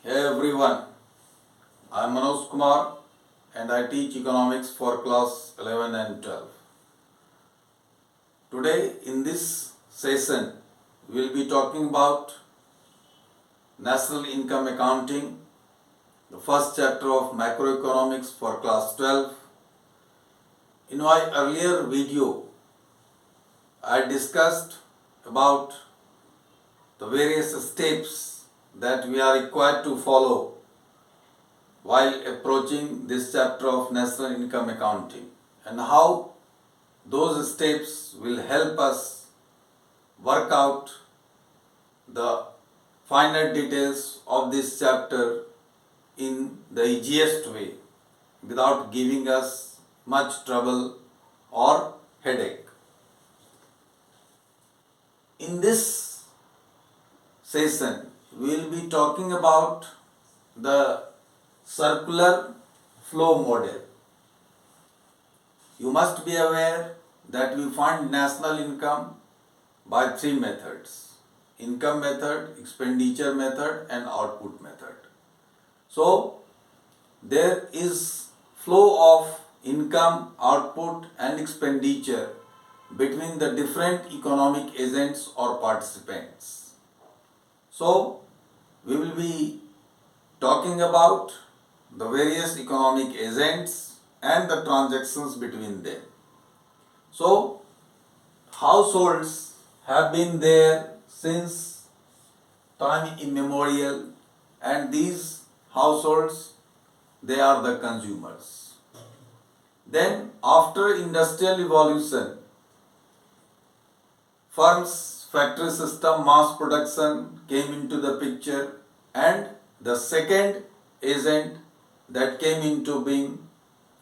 Hey everyone, I am Manoj Kumar and I teach economics for class 11 and 12. Today in this session we will be talking about national income accounting, the first chapter of macroeconomics for class 12. In my earlier video I discussed about the various steps that we are required to follow while approaching this chapter of national income accounting and how those steps will help us work out the finer details of this chapter in the easiest way without giving us much trouble or headache. In this session, we will be talking about the circular flow model. You must be aware that we find national income by three methods: income method, expenditure method and output method. So there is flow of income, output and expenditure between the different economic agents or participants. So we will be talking about the various economic agents and the transactions between them. So households have been there since time immemorial, and these households, they are the consumers. Then after industrial evolution, firms, factory system, mass production came into the picture, and the second agent that came into being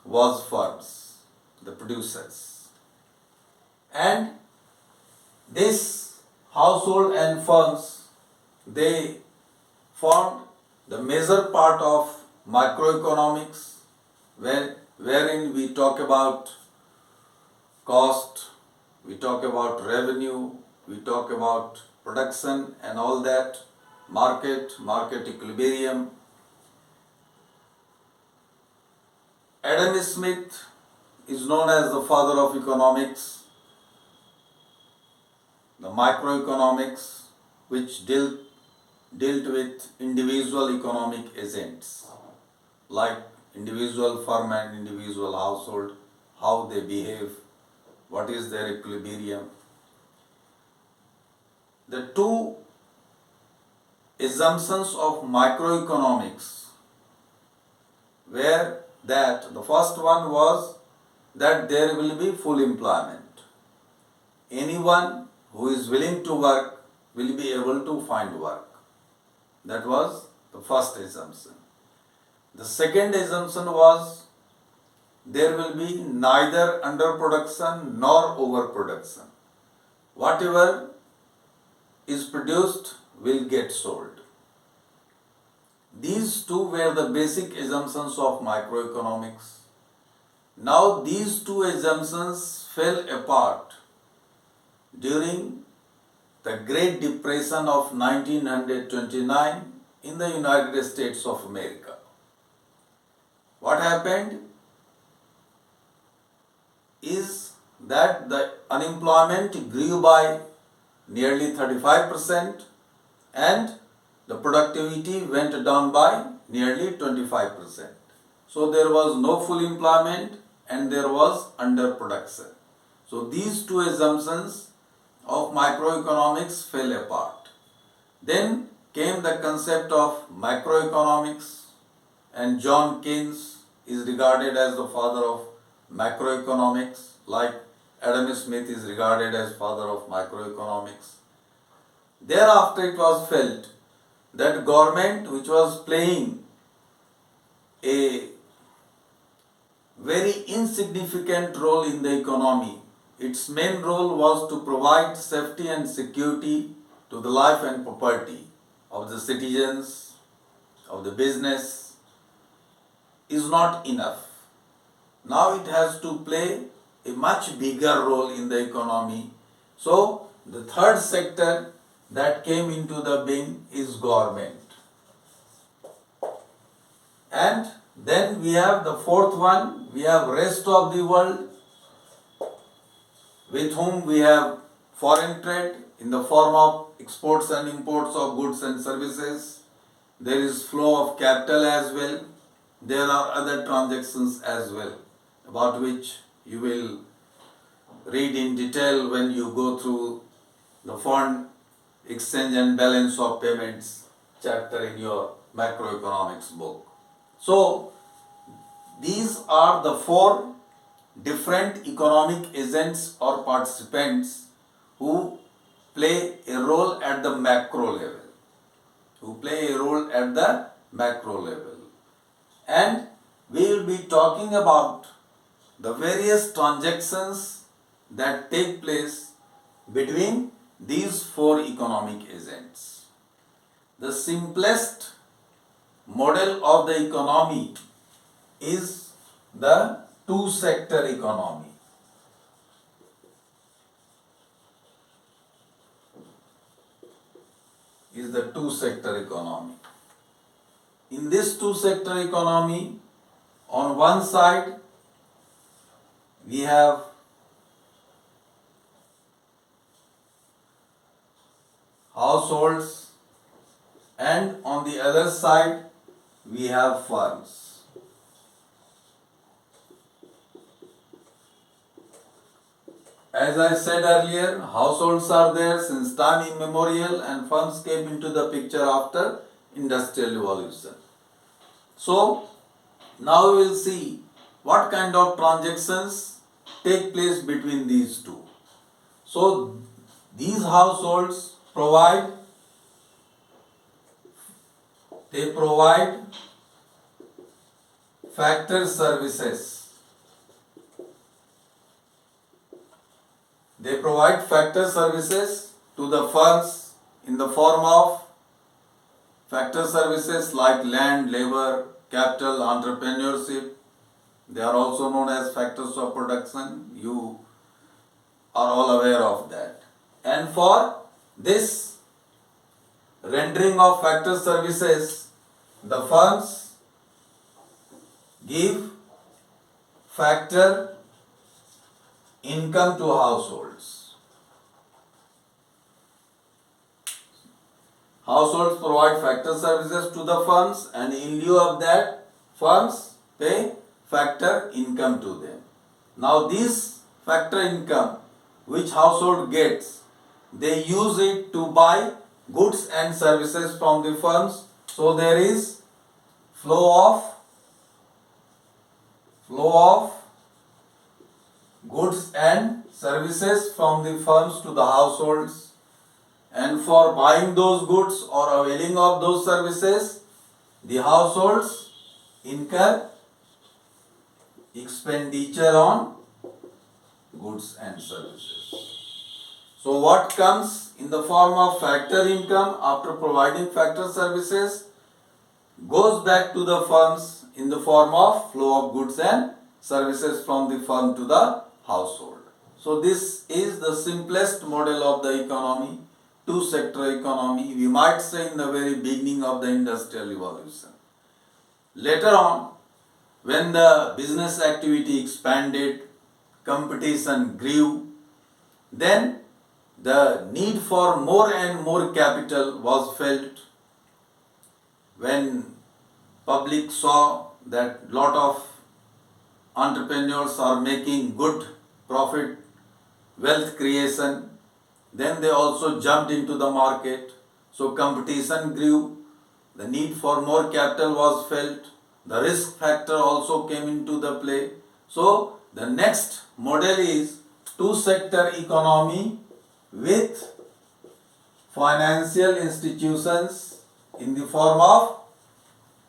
was firms, the producers. And this household and firms, they formed the major part of microeconomics, wherein we talk about cost, we talk about revenue, we talk about production and all that, market equilibrium. Adam Smith is known as the father of economics, the microeconomics, which dealt with individual economic agents like individual firm and individual household, how they behave, what is their equilibrium. The two assumptions of microeconomics were that the first one was that there will be full employment. Anyone who is willing to work will be able to find work. That was the first assumption. The second assumption was there will be neither underproduction nor overproduction. Whatever is produced will get sold. These two were the basic assumptions of microeconomics. Now these two assumptions fell apart during the Great Depression of 1929 in the United States of America. What happened is that the unemployment grew by nearly 35% and the productivity went down by nearly 25%. So there was no full employment and there was underproduction. So these two assumptions of microeconomics fell apart. Then came the concept of macroeconomics, and John Keynes is regarded as the father of macroeconomics, like Adam Smith is regarded as father of microeconomics. Thereafter it was felt that government, which was playing a very insignificant role in the economy, its main role was to provide safety and security to the life and property of the citizens, of the business, is not enough. Now it has to play a much bigger role in the economy. So the third sector that came into the being is government. And then we have the fourth one, we have rest of the world, with whom we have foreign trade in the form of exports and imports of goods and services. There is flow of capital as well. There are other transactions as well, about which you will read in detail when you go through the foreign exchange and balance of payments chapter in your macroeconomics book. So, these are the four different economic agents or participants who play a role at the macro level. And we will be talking about the various transactions that take place between these four economic agents. The simplest model of the economy is the two-sector economy. In this two-sector economy, on one side we have households and on the other side we have firms. As I said earlier, households are there since time immemorial and firms came into the picture after industrial revolution. So, now we will see what kind of transactions take place between these two. So, these households provide factor services. They provide factor services to the firms in the form of factor services like land, labor, capital, entrepreneurship. They are also known as factors of production. You are all aware of that. And for this rendering of factor services, the firms give factor income to households. Households provide factor services to the firms, and in lieu of that, firms pay factor income to them. Now this factor income which household gets, they use it to buy goods and services from the firms. So there is flow of goods and services from the firms to the households, and for buying those goods or availing of those services, the households incur expenditure on goods and services. So what comes in the form of factor income after providing factor services goes back to the firms in the form of flow of goods and services from the firm to the household. So this is the simplest model of the economy, two-sector economy, we might say in the very beginning of the industrial revolution. Later on, when the business activity expanded, competition grew, then the need for more and more capital was felt. When public saw that lot of entrepreneurs are making good profit, wealth creation, then they also jumped into the market. So competition grew, the need for more capital was felt, the risk factor also came into the play. So the next model is two-sector economy with financial institutions in the form of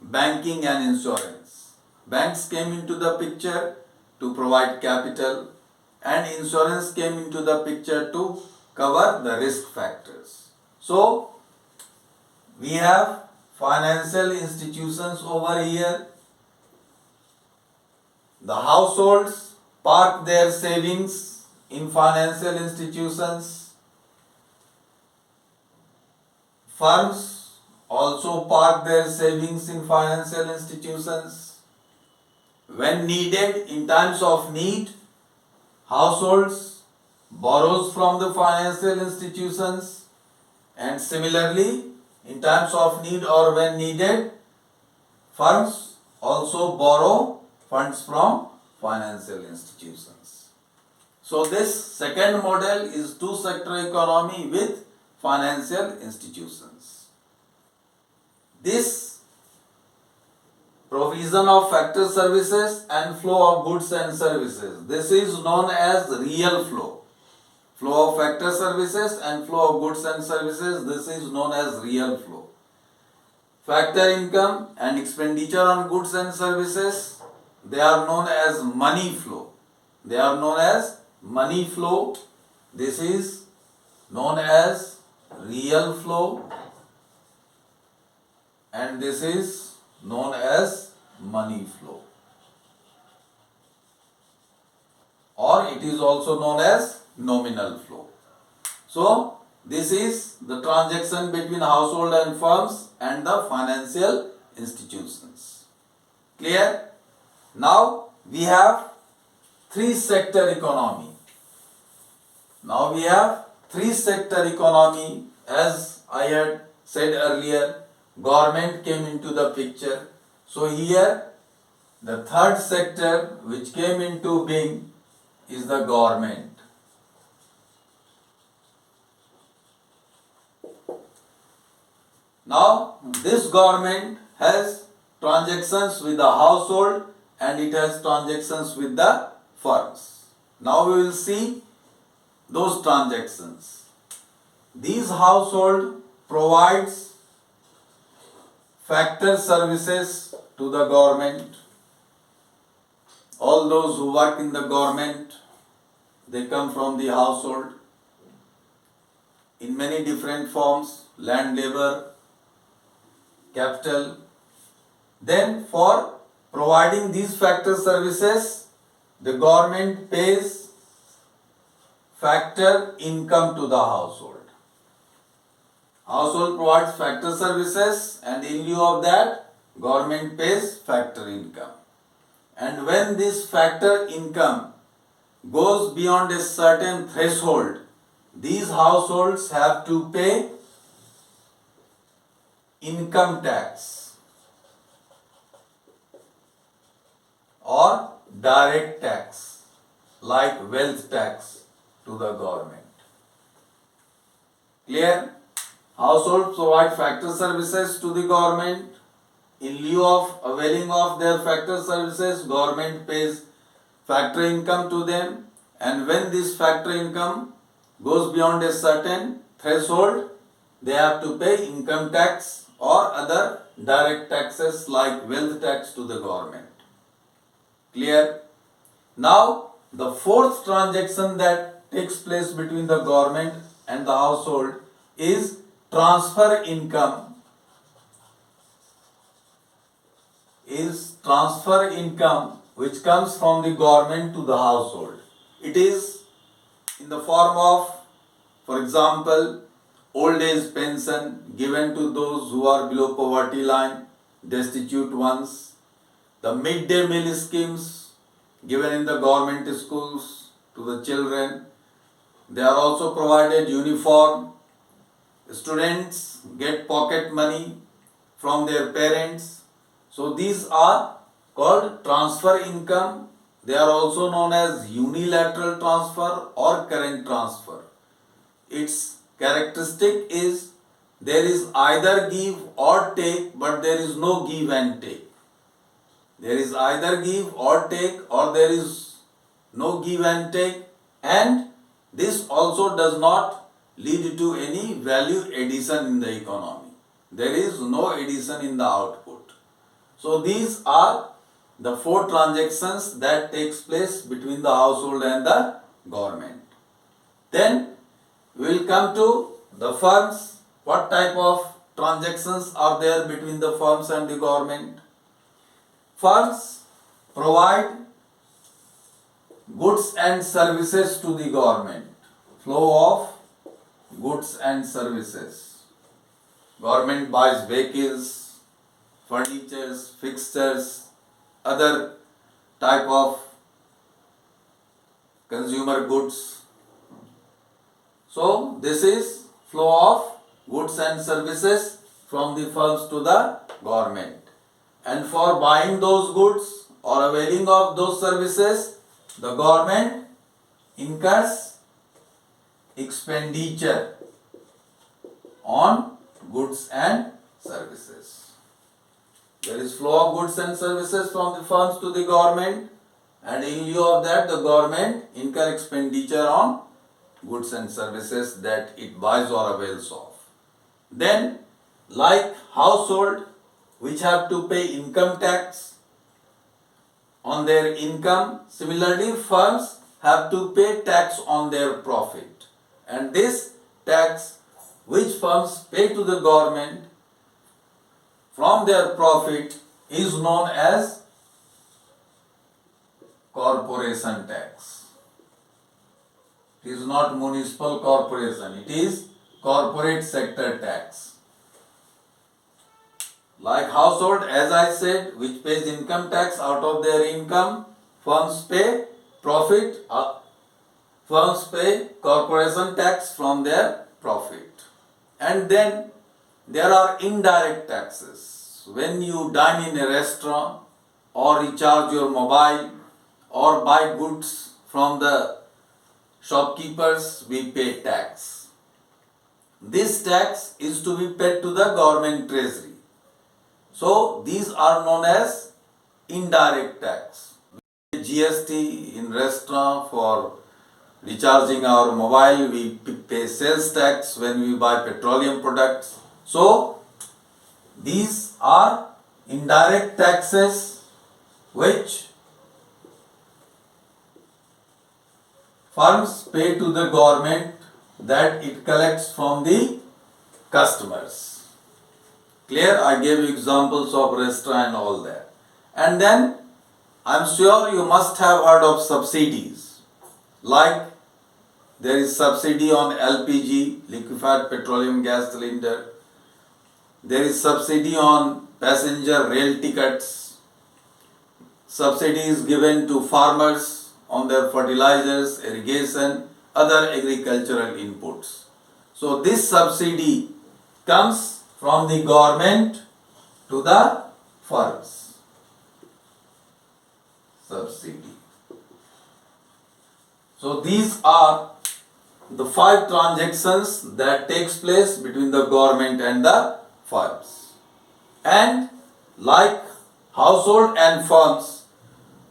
banking and insurance. Banks came into the picture to provide capital, and insurance came into the picture to cover the risk factors. So, we have financial institutions over here. The households park their savings in financial institutions. Firms also also park their savings in financial institutions. When needed, in times of need, households borrows from the financial institutions, and similarly, in times of need or when needed, firms also borrow funds from financial institutions. So this second model is two-sector economy with financial institutions. This provision of factor services and flow of goods and services. This is known as real flow. Flow of factor services and flow of goods and services, this is known as real flow. Factor income and expenditure on goods and services, they are known as money flow. They are known as money flow. This is known as real flow, and this is known as money flow, or it is also known as nominal flow. So this is the transaction between household and firms and the financial institutions. Clear? Now we have three-sector economy. Now we have three-sector economy. As I had said earlier, government came into the picture. So here the third sector which came into being is the government. Now this government has transactions with the household and it has transactions with the firms. Now we will see those transactions. These household provides factor services to the government. All those who work in the government, they come from the household in many different forms, land labor, capital. Then for providing these factor services, the government pays factor income to the household. Household provides factor services and in lieu of that, government pays factor income. And when this factor income goes beyond a certain threshold, these households have to pay income tax or direct tax like wealth tax to the government. Clear? Households provide factor services to the government. In lieu of availing of their factor services, government pays factor income to them, and when this factor income goes beyond a certain threshold, they have to pay income tax or other direct taxes like wealth tax to the government. Clear? Now, the fourth transaction that takes place between the government and the household is transfer income. Which comes from the government to the household. It is in the form of, for example, old age pension given to those who are below poverty line, destitute ones, the midday meal schemes given in the government schools to the children. They are also provided uniform. Students get pocket money from their parents. So these are called transfer income. They are also known as unilateral transfer or current transfer. Its characteristic is there is either give or take, but there is no give and take. There is either give or take, or there is no give and take, and this also does not lead to any value addition in the economy. There is no addition in the output. So these are the four transactions that takes place between the household and the government. Then we will come to the firms. What type of transactions are there between the firms and the government? Firms provide goods and services to the government. Flow of goods and services. Government buys vehicles, furnitures, fixtures, other type of consumer goods. So this is flow of goods and services from the firms to the government. And for buying those goods or availing of those services, the government incurs expenditure on goods and services. There is flow of goods and services from the firms to the government, and in lieu of that the government incur expenditure on goods and services that it buys or avails of. Then, like household which have to pay income tax on their income, similarly firms have to pay tax on their profit, and this tax which firms pay to the government from their profit is known as corporation tax. It is not municipal corporation, it is corporate sector tax. Like household, as I said, which pays income tax out of their income, firms pay profit, firms pay corporation tax from their profit. And then there are indirect taxes. When you dine in a restaurant or recharge your mobile or buy goods from the shopkeepers, we pay tax. This tax is to be paid to the government treasury. So these are known as indirect tax. GST in restaurant for recharging our mobile, we pay sales tax when we buy petroleum products. So these are indirect taxes which firms pay to the government that it collects from the customers. Clear? I gave you examples of restaurant and all that. And then I am sure you must have heard of subsidies. Like there is subsidy on LPG, liquefied petroleum gas cylinder. There is subsidy on passenger rail tickets. Subsidy is given to farmers on their fertilizers, irrigation, other agricultural inputs. So this subsidy comes from the government to the firms. Subsidy. So these are the 5 transactions that takes place between the government and the firms. And like household and firms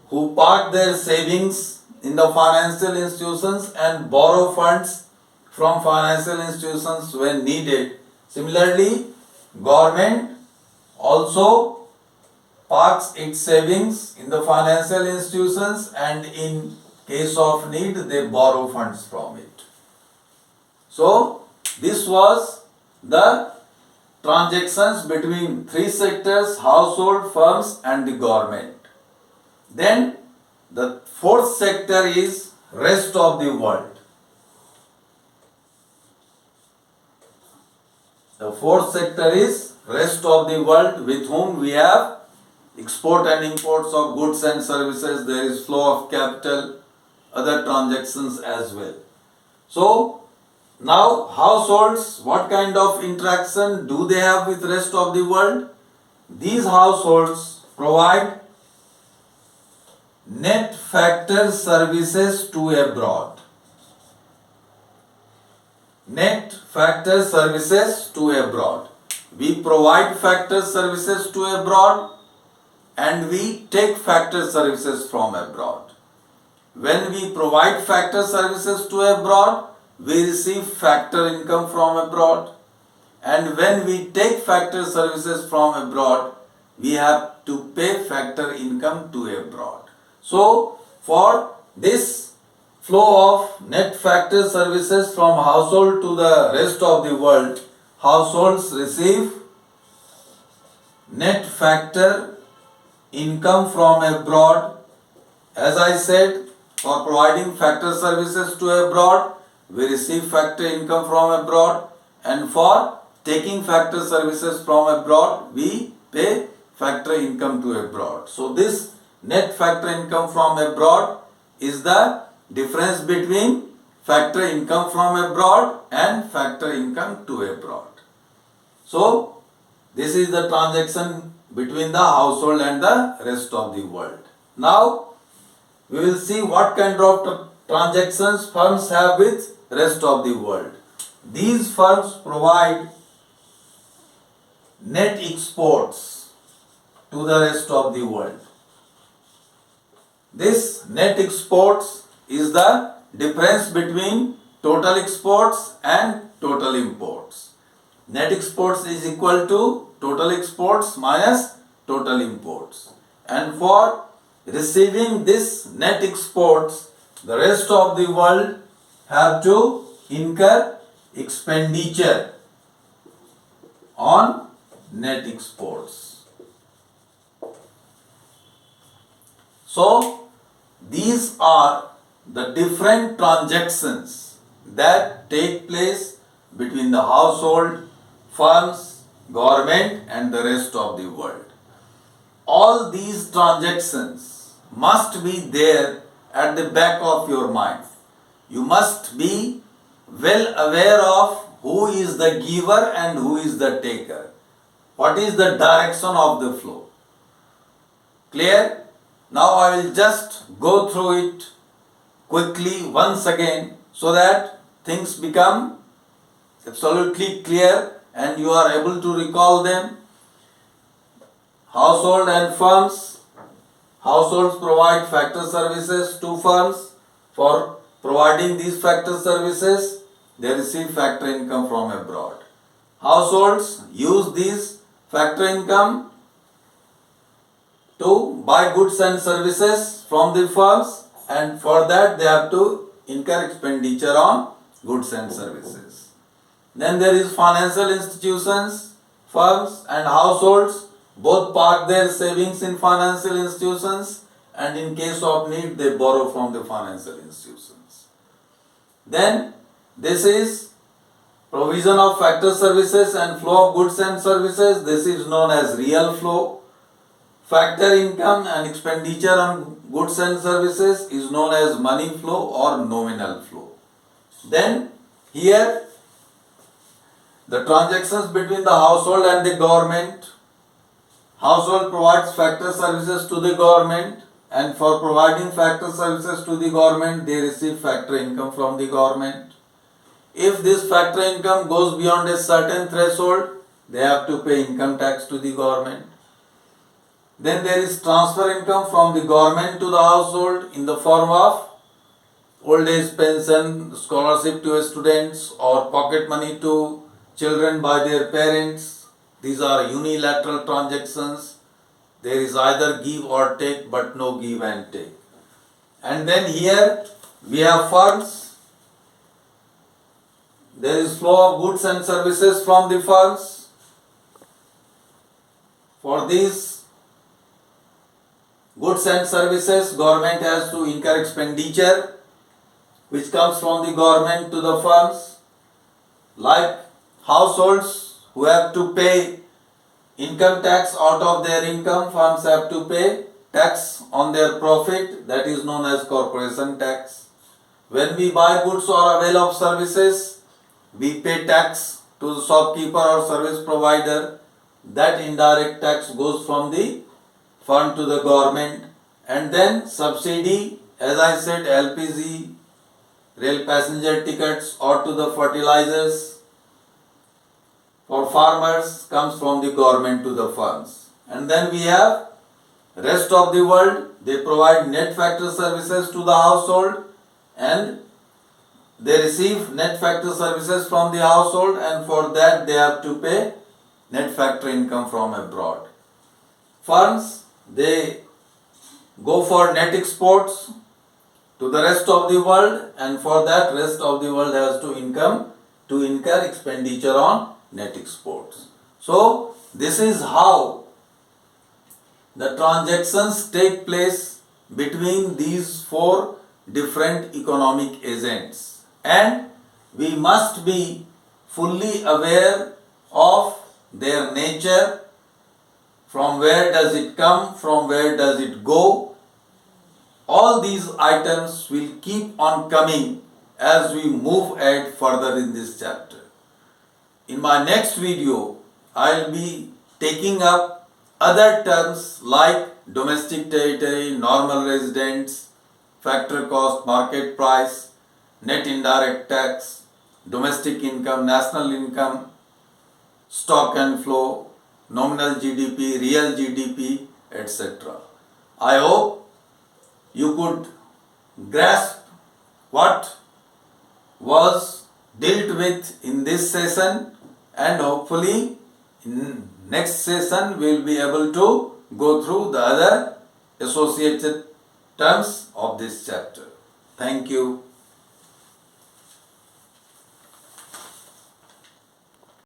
who park their savings in the financial institutions and borrow funds from financial institutions when needed, similarly government also parks its savings in the financial institutions and in case of need they borrow funds from it. So this was the transactions between 3 sectors: household, firms and the government. Then the 4th sector is rest of the world. The 4th sector is rest of the world, with whom we have export and imports of goods and services. There is flow of capital, other transactions as well. So now households, what kind of interaction do they have with rest of the world? These households provide net factor services to abroad. Net factor services to abroad. We provide factor services to abroad and we take factor services from abroad. When we provide factor services to abroad, we receive factor income from abroad, and when we take factor services from abroad, we have to pay factor income to abroad. So for this flow of net factor services from household to the rest of the world, households receive net factor income from abroad. As I said, for providing factor services to abroad, we receive factor income from abroad, and for taking factor services from abroad, we pay factor income to abroad. So this net factor income from abroad is the difference between factor income from abroad and factor income to abroad. So this is the transaction between the household and the rest of the world. Now we will see what kind of transactions firms have with rest of the world. These firms provide net exports to the rest of the world. This net exports is the difference between total exports and total imports. Net exports is equal to total exports minus total imports. And for receiving this net exports, the rest of the world have to incur expenditure on net exports. So these are the different transactions that take place between the household, firms, government and the rest of the world. All these transactions must be there at the back of your mind. You must be well aware of who is the giver and who is the taker. What is the direction of the flow? Clear? Now I will just go through it quickly once again so that things become absolutely clear and you are able to recall them. Household and firms. Households provide factor services to firms. For providing these factor services, they receive factor income from abroad. Households use these factor income to buy goods and services from the firms, and for that they have to incur expenditure on goods and services. Then there is financial institutions, firms and households both park their savings in financial institutions and in case of need they borrow from the financial institutions. Then this is provision of factor services and flow of goods and services. This is known as real flow. Factor income and expenditure on goods and services is known as money flow or nominal flow. Then here the transactions between the household and the government. Household provides factor services to the government, and for providing factor services to the government they receive factor income from the government. If this factor income goes beyond a certain threshold, they have to pay income tax to the government. Then there is transfer income from the government to the household in the form of old age pension, scholarship to students or pocket money to children by their parents. These are unilateral transactions. There is either give or take but no give and take. And then here we have firms. There is flow of goods and services from the firms. For these goods and services, government has to incur expenditure which comes from the government to the firms. Like households who have to pay income tax out of their income, firms have to pay tax on their profit, that is known as corporation tax. When we buy goods or avail of services, we pay tax to the shopkeeper or service provider. That indirect tax goes from the firm to the government. And then subsidy, as I said, LPG, rail passenger tickets or to the fertilizers for farmers comes from the government to the firms. And then we have rest of the world. They provide net factor services to the household and they receive net factor services from the household, and for that they have to pay net factor income from abroad. Firms, they go for net exports to the rest of the world, and for that rest of the world has to incur expenditure on net exports. So this is how the transactions take place between these four different economic agents, and we must be fully aware of their nature, from where does it come, from where does it go. All these items will keep on coming as we move ahead further in this chapter. In my next video, I will be taking up other terms like domestic territory, normal residents, factor cost, market price, net indirect tax, domestic income, national income, stock and flow, nominal GDP, real GDP, etc. I hope you could grasp what was dealt with in this session, and hopefully in next session we will be able to go through the other associated terms of this chapter. Thank you.